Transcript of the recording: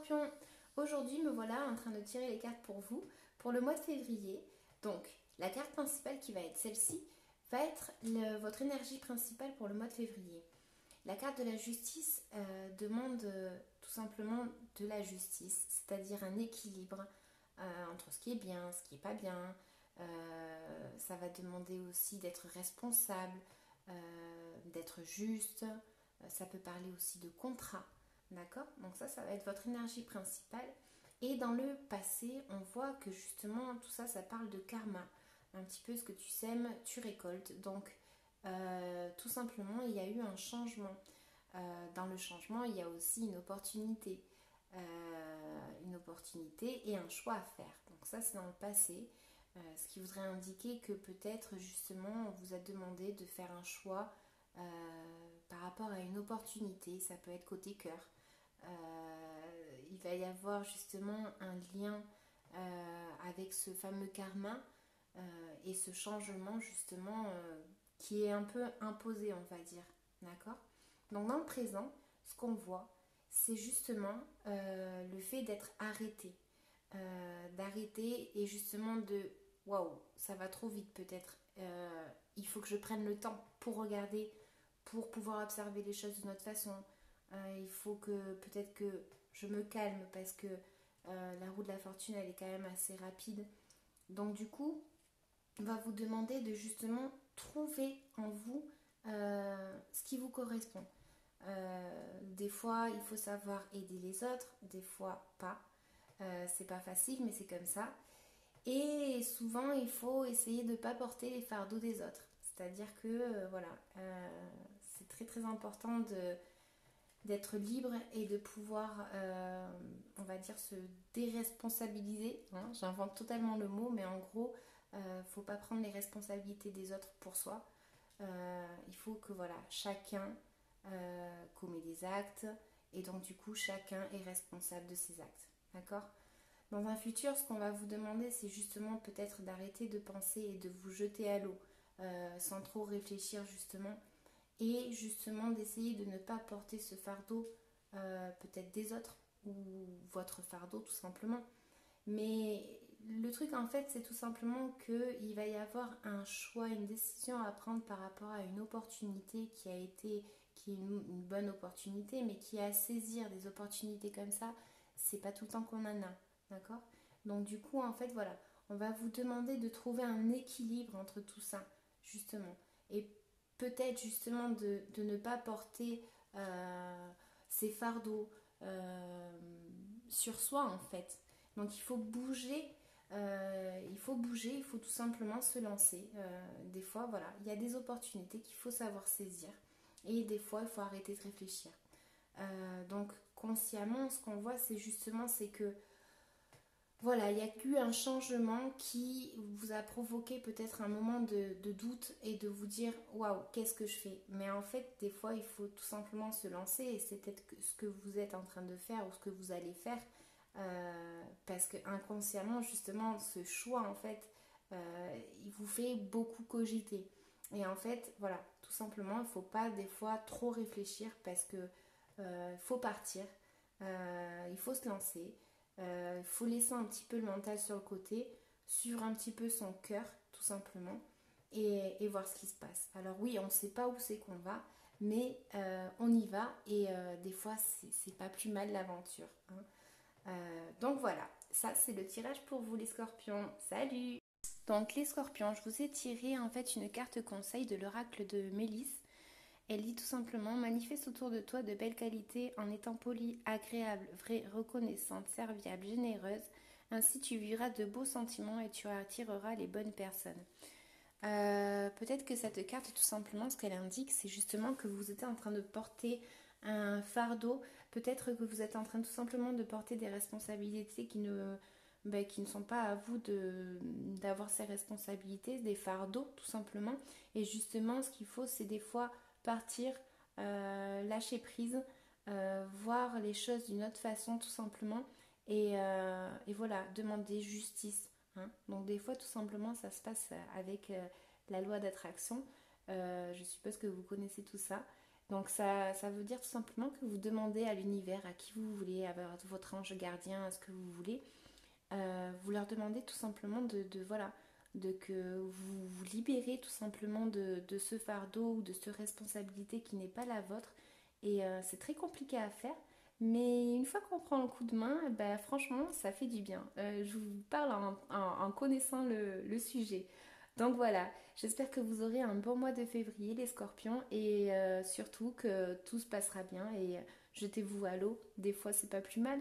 Scorpions, aujourd'hui me voilà en train de tirer les cartes pour vous pour le mois de février. Donc la carte principale qui va être celle-ci va être votre énergie principale pour le mois de février. La carte de la justice demande tout simplement de la justice, c'est-à-dire un équilibre entre ce qui est bien, ce qui n'est pas bien. Ça va demander aussi d'être responsable, d'être juste. Ça peut parler aussi de contrat. D'accord? Donc ça va être votre énergie principale. Et dans le passé, on voit que justement tout ça, ça parle de karma. Un petit peu ce que tu sèmes, tu récoltes. Donc tout simplement, il y a eu un changement. Dans le changement, il y a aussi une opportunité et un choix à faire. Donc ça, c'est dans le passé. Ce qui voudrait indiquer que peut-être justement, on vous a demandé de faire un choix par rapport à une opportunité. Ça peut être côté cœur. Il va y avoir justement un lien avec ce fameux karma et ce changement justement qui est un peu imposé, on va dire. D'accord? Donc dans le présent, ce qu'on voit, c'est justement le fait d'être arrêté. D'arrêter et justement de waouh, ça va trop vite peut-être. Il faut que je prenne le temps pour regarder, pour pouvoir observer les choses d'une autre façon. Il faut que peut-être que je me calme parce que la roue de la fortune elle est quand même assez rapide. Donc du coup, on va vous demander de justement trouver en vous ce qui vous correspond. Des fois, il faut savoir aider les autres, des fois pas. C'est pas facile, mais c'est comme ça. Et souvent, il faut essayer de ne pas porter les fardeaux des autres. C'est-à-dire que, voilà, c'est très très important d'être libre et de pouvoir, on va dire, se déresponsabiliser. Hein. J'invente totalement le mot, mais en gros, faut pas prendre les responsabilités des autres pour soi. Il faut que voilà, chacun commet des actes et donc du coup chacun est responsable de ses actes. D'accord? Dans un futur, ce qu'on va vous demander, c'est justement peut-être d'arrêter de penser et de vous jeter à l'eau sans trop réfléchir justement et justement d'essayer de ne pas porter ce fardeau peut-être des autres ou votre fardeau tout simplement. Mais le truc en fait c'est tout simplement qu'il va y avoir un choix, une décision à prendre par rapport à une opportunité qui est une bonne opportunité, mais qui est à saisir des opportunités comme ça, c'est pas tout le temps qu'on en a, d'accord? Donc du coup en fait voilà, on va vous demander de trouver un équilibre entre tout ça, justement. Et peut-être justement de ne pas porter ces fardeaux sur soi en fait. Donc il faut tout simplement se lancer. Des fois, voilà, il y a des opportunités qu'il faut savoir saisir. Et des fois, il faut arrêter de réfléchir. Donc consciemment, ce qu'on voit, c'est que voilà, il y a eu un changement qui vous a provoqué peut-être un moment de doute et de vous dire waouh, qu'est-ce que je fais? Mais en fait, des fois, il faut tout simplement se lancer et c'est peut-être ce que vous êtes en train de faire ou ce que vous allez faire parce que inconsciemment, justement, ce choix en fait, il vous fait beaucoup cogiter. Et en fait, voilà, tout simplement, il ne faut pas des fois trop réfléchir parce que faut partir, il faut se lancer. Il faut laisser un petit peu le mental sur le côté, suivre un petit peu son cœur, tout simplement, et voir ce qui se passe. Alors oui, on ne sait pas où c'est qu'on va, mais on y va, et des fois, c'est pas plus mal l'aventure. Hein. Donc voilà, ça c'est le tirage pour vous les scorpions. Salut! Donc les scorpions, je vous ai tiré en fait une carte conseil de l'oracle de Mélisse. Elle dit tout simplement: manifeste autour de toi de belles qualités en étant polie, agréable, vraie, reconnaissante, serviable, généreuse. Ainsi tu vivras de beaux sentiments et tu attireras les bonnes personnes. Peut-être que cette carte, tout simplement, ce qu'elle indique, c'est justement que vous êtes en train de porter un fardeau. Peut-être que vous êtes en train tout simplement de porter des responsabilités qui ne sont pas à vous d'avoir ces responsabilités, des fardeaux tout simplement. Et justement, ce qu'il faut, c'est des fois partir, lâcher prise, voir les choses d'une autre façon tout simplement et voilà, demander justice. Hein. Donc des fois tout simplement ça se passe avec la loi d'attraction. Je suppose que vous connaissez tout ça. Donc ça veut dire tout simplement que vous demandez à l'univers, à qui vous voulez, à votre ange gardien, à ce que vous voulez, vous leur demandez tout simplement voilà, de que vous vous libérez tout simplement de ce fardeau ou de cette responsabilité qui n'est pas la vôtre. Et c'est très compliqué à faire, mais une fois qu'on prend le coup de main, bah, franchement, ça fait du bien. Je vous parle en connaissant le sujet. Donc voilà, j'espère que vous aurez un bon mois de février, les scorpions, et surtout que tout se passera bien. Et jetez-vous à l'eau, des fois c'est pas plus mal.